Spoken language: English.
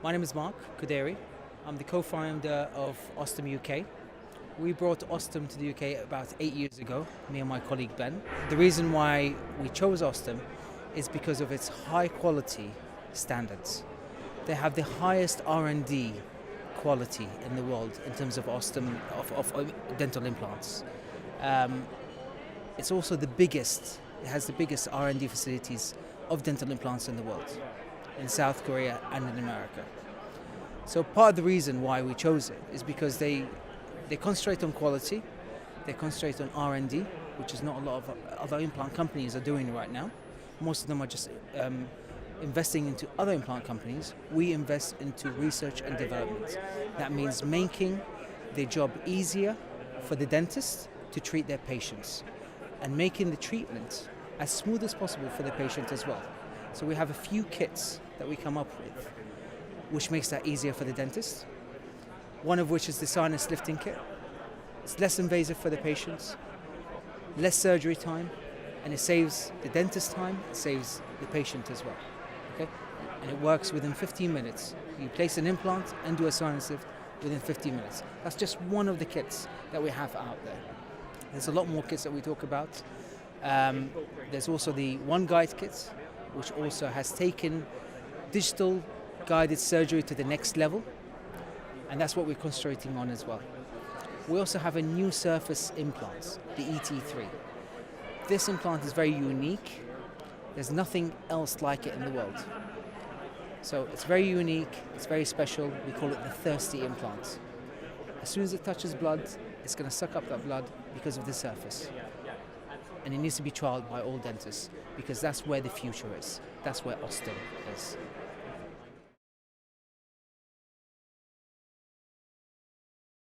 My name is Mark Khudairi. I'm the co-founder of Osstem UK. We brought Osstem to the UK about 8 years ago, me and my colleague Ben. The reason why we chose Osstem is because of its high quality standards. They have the highest R&D quality in the world in terms of Osstem, of dental implants. It's also the biggest, it has the biggest R&D facilities of dental implants in the world, in South Korea and in America. So part of the reason why we chose it is because they concentrate on quality, they concentrate on R&D, which is not a lot of other implant companies are doing right now. Most of them are just investing into other implant companies. We invest into research and development. That means making their job easier for the dentist to treat their patients and making the treatment as smooth as possible for the patient as well. So we have a few kits that we come up with which makes that easier for the dentist. One of which is the sinus lifting kit. It's less invasive for the patients, less surgery time, and it saves the dentist time, it saves the patient as well. Okay? And it works within 15 minutes. You place an implant and do a sinus lift within 15 minutes. That's just one of the kits that we have out there. There's a lot more kits that we talk about. There's also the One Guide kit, which also has taken digital guided surgery to the next level, and that's what we're concentrating on as well. We also have a new surface implant, the ET3. This implant is very unique. There's nothing else like it in the world. So it's very unique, it's very special. We call it the thirsty implant. As soon as it touches blood, it's going to suck up that blood because of the surface. And it needs to be trialed by all dentists because that's where the future is. That's where Osstem is.